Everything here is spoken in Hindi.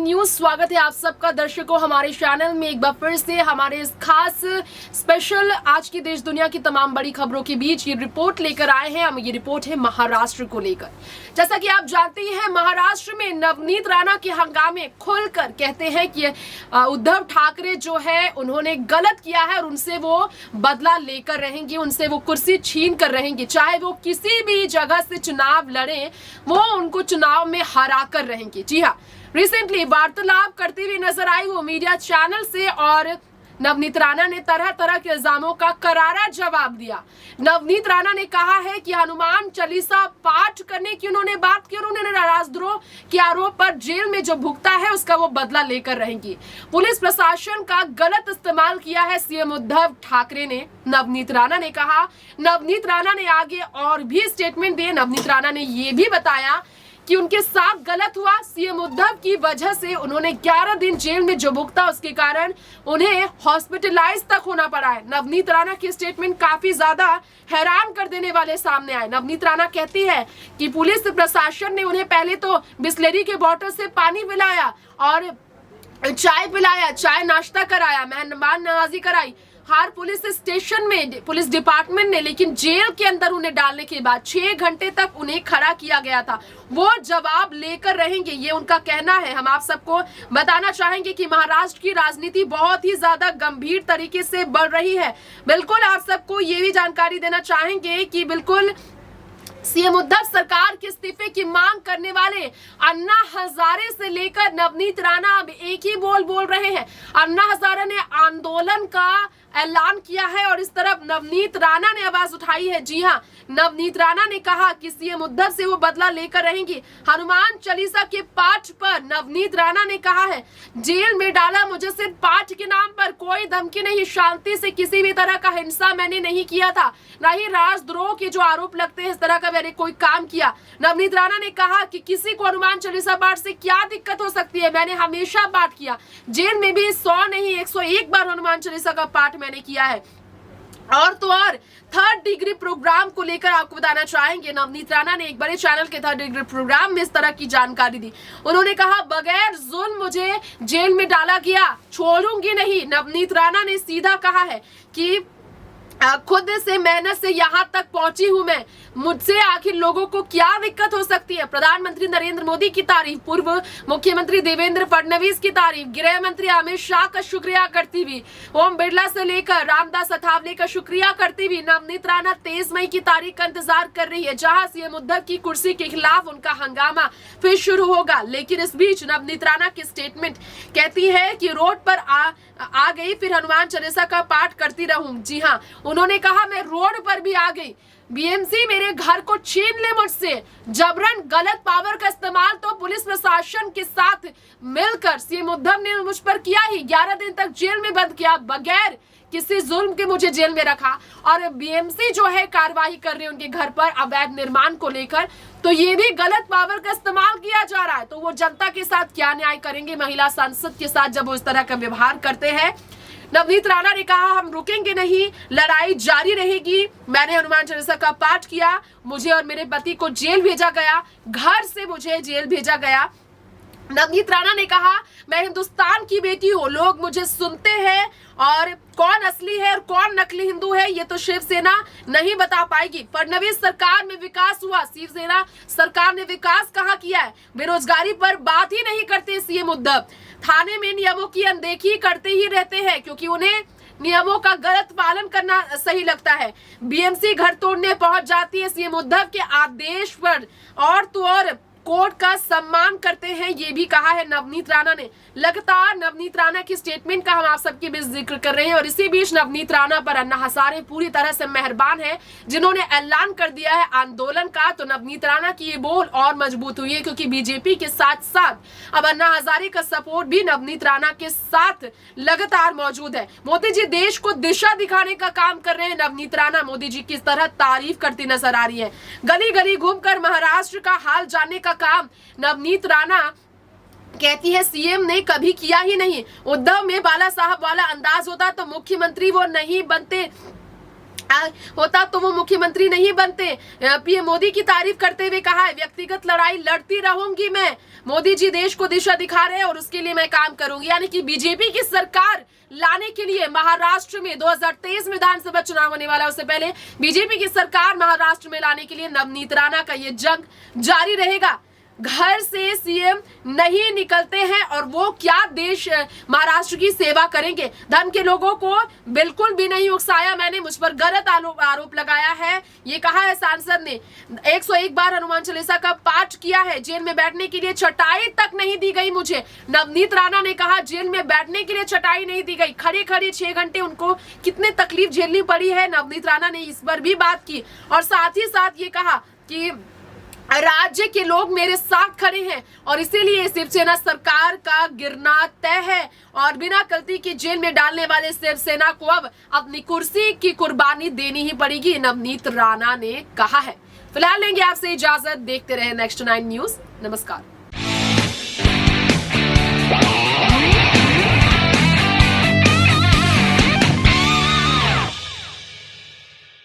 न्यूज। स्वागत है आप सबका दर्शकों हमारे चैनल में एक बार फिर से हमारे इस खास स्पेशल आज की देश दुनिया की तमाम बड़ी खबरों के बीच ये रिपोर्ट लेकर आए हैं हम। ये रिपोर्ट है महाराष्ट्र को लेकर। जैसा कि आप जानते ही हैं, महाराष्ट्र में नवनीत राणा के हंगामे खुलकर कहते हैं कि उद्धव ठाकरे जो है उन्होंने गलत किया है और उनसे वो बदला लेकर रहेंगे, उनसे वो कुर्सी छीन कर रहेंगे। चाहे वो किसी भी जगह से चुनाव लड़े, वो उनको चुनाव में हरा कर रहेंगे। जी हाँ, रिसेंटली वार्तालाप करती हुई नजर आई वो मीडिया चैनल से और नवनीत राणा ने तरह तरह के इल्जामों का करारा जवाब दिया। नवनीत राणा ने कहा है कि हनुमान चालीसा पाठ करने की उन्होंने बात की और उन्होंने राजद्रोह के आरोप पर जेल में जो भुगता है उसका वो बदला लेकर रहेंगी। पुलिस प्रशासन का गलत इस्तेमाल किया है सीएम उद्धव ठाकरे ने, नवनीत राणा ने कहा। नवनीत राणा ने आगे और भी स्टेटमेंट दिए। नवनीत राणा ने ये भी बताया कि उनके साथ गलत हुआ। सीएम उद्धव की वजह से उन्होंने 11 दिन जेल में जो भुगता उसके कारण उन्हें हॉस्पिटलाइज तक होना पड़ा है। नवनीत राणा की स्टेटमेंट काफी ज्यादा हैरान कर देने वाले सामने आए। नवनीत राणा कहती है कि पुलिस प्रशासन ने उन्हें पहले तो बिस्लेरी के बोतल से पानी पिलाया और चाय पिलाया, चाय नाश्ता कराया, मेहमान नवाजी कराई हर पुलिस स्टेशन में, पुलिस डिपार्टमेंट ने, लेकिन जेल के अंदर उन्हें डालने के बाद 6 घंटे तक उन्हें खड़ा किया गया था। वो जवाब लेकर रहेंगे, ये उनका कहना है। हम आप सबको बताना चाहेंगे कि महाराष्ट्र की राजनीति बहुत ही ज्यादा गंभीर तरीके से बढ़ रही है। बिल्कुल आप सबको ये भी जानकारी देना चाहेंगे कि बिल्कुल सीएम उद्धव सरकार के इस्तीफे की मांग करने वाले अन्ना हजारे से लेकर नवनीत राणा अब एक ही बोल रहे हैं। अन्ना हजारे ने आंदोलन का ऐलान किया है और इस तरफ नवनीत राणा ने आवाज उठाई है। जी हां, नवनीत राणा ने कहा कि सीएम उद्धव से वो बदला लेकर रहेंगी। हनुमान चालीसा के पाठ पर नवनीत राणा ने कहा है, जेल में डाला मुझे सिर्फ पाठ के नाम पर, कोई धमकी नहीं, शांति से किसी भी तरह का हिंसा मैंने नहीं किया था, ना ही राजद्रोह के जो आरोप लगते हैं इस तरह का मैंने कोई काम किया। नवनीत राणा ने कहा कि किसी को हनुमान चालीसा पाठ से क्या दिक्कत हो सकती है, मैंने हमेशा पाठ किया, जेल में भी 100 नहीं 101 बार हनुमान चालीसा का पाठ मैंने किया है। और तो और थर्ड डिग्री प्रोग्राम को लेकर आपको बताना चाहेंगे, नवनीत राणा ने एक बड़े चैनल के थर्ड डिग्री प्रोग्राम में इस तरह की जानकारी दी। उन्होंने कहा, बगैर जुल्म मुझे जेल में डाला गया, छोड़ूंगी नहीं। नवनीत राणा ने सीधा कहा है कि खुद से मेहनत से यहाँ तक पहुंची हूं मैं, मुझसे आखिर लोगों को क्या दिक्कत हो सकती है। प्रधानमंत्री नरेंद्र मोदी की तारीफ, पूर्व मुख्यमंत्री देवेंद्र फडणवीस की तारीफ, गृह मंत्री अमित शाह का शुक्रिया करती हुई, ओम बिरला से लेकर रामदास अठावले का शुक्रिया करती हुई नवनीत राणा 23 मई की तारीख का इंतजार कर रही है, जहां सीएम उद्धव की कुर्सी के खिलाफ उनका हंगामा फिर शुरू होगा। लेकिन इस बीच नवनीत राणा की स्टेटमेंट कहती है कि रोड पर आ गई, फिर हनुमान चालीसा का पाठ करती रहूं। जी हाँ, उन्होंने कहा मैं रोड पर भी आ गई, बीएमसी मेरे घर को छीन ले मुझसे, जबरन गलत पावर का इस्तेमाल तो पुलिस प्रशासन के साथ मिलकर सीएम उद्धव ने मुझ पर किया ही। 11 दिन तक जेल में बंद किया, बगैर किसी जुल्म के मुझे जेल में रखा और बीएमसी जो है कार्रवाई कर रही है उनके घर पर अवैध निर्माण को लेकर। तो ये भी गलत पावर का इस्तेमाल किया जा रहा है। तो वो जनता के साथ क्या न्याय करेंगे, महिला सांसद के साथ जब वो इस तरह का व्यवहार करते हैं। नवनीत राणा ने कहा, हम रुकेंगे नहीं, लड़ाई जारी रहेगी। मैंने हनुमान चालीसा का पाठ किया, मुझे और मेरे पति को जेल भेजा गया, घर से मुझे जेल भेजा गया। नवनीत राणा ने कहा, मैं हिंदुस्तान की बेटी हूँ, लोग मुझे सुनते हैं और कौन असली है और कौन नकली हिंदू है ये तो शिवसेना नहीं बता पाएगी। फडणवीस सरकार में विकास हुआ, शिवसेना सरकार ने विकास कहाँ किया है। बेरोजगारी पर बात ही नहीं करते सीएम उद्धव, थाने में नियमों की अनदेखी करते ही रहते हैं क्योंकि उन्हें नियमों का गलत पालन करना सही लगता है। बीएमसी घर तोड़ने पहुंच जाती है सीएम उद्धव के आदेश पर, और तो और कोर्ट का सम्मान करते हैं, ये भी कहा है नवनीत राणा ने। लगातार नवनीत राणा की स्टेटमेंट का हम आप सबके बीच जिक्र कर रहे हैं और इसी बीच नवनीत राणा पर अन्ना हजारे पूरी तरह से मेहरबान है, जिन्होंने ऐलान कर दिया है आंदोलन का। तो नवनीत राणा की ये बोल और मजबूत हुई है क्योंकि बीजेपी के साथ साथ अब अन्ना हजारे का सपोर्ट भी नवनीत राणा के साथ लगातार मौजूद है। मोदी जी देश को दिशा दिखाने का काम कर रहे हैं। नवनीत राणा मोदी जी किस तरह तारीफ करती नजर आ रही है। गली गली घूमकर महाराष्ट्र का हाल जानने का काम नवनीत राणा कहती है सीएम ने कभी किया ही नहीं। उद्धव में बाला साहब वाला अंदाज होता तो मुख्यमंत्री वो नहीं बनते। होता तो वो मुख्यमंत्री नहीं बनते। पीएम मोदी की तारीफ करते हुए कहा है, व्यक्तिगत लड़ाई लड़ती रहूंगी मैं, मोदी जी देश को दिशा दिखा रहे हैं और उसके लिए मैं काम करूंगी। यानी कि बीजेपी की सरकार लाने के लिए महाराष्ट्र में 2023 विधानसभा चुनाव होने वाला है, उससे पहले बीजेपी की सरकार महाराष्ट्र में लाने के लिए नवनीत राणा का ये जंग जारी रहेगा। घर से सीएम नहीं निकलते हैं और वो क्या देश महाराष्ट्र की सेवा करेंगे। धर्म के लोगों को बिल्कुल भी नहीं उकसाया मैंने, मुझ पर गलत आरोप लगाया है, ये कहा है सांसद ने। 101 बार हनुमान चालीसा का पाठ किया है, जेल में बैठने के लिए चटाई तक नहीं दी गई मुझे। नवनीत राणा ने कहा जेल में बैठने के लिए चटाई नहीं दी गई, खड़े खड़े 6 घंटे उनको कितने तकलीफ झेलनी पड़ी है। नवनीत राणा ने इस पर भी बात की और साथ ही साथ ये कहा कि राज्य के लोग मेरे साथ खड़े हैं और इसीलिए शिवसेना सरकार का गिरना तय है और बिना गलती की जेल में डालने वाले शिवसेना को अब अपनी कुर्सी की कुर्बानी देनी ही पड़ेगी, नवनीत राणा ने कहा है। फिलहाल लेंगे आपसे इजाजत, देखते रहे नेक्स्ट 9 न्यूज। नमस्कार।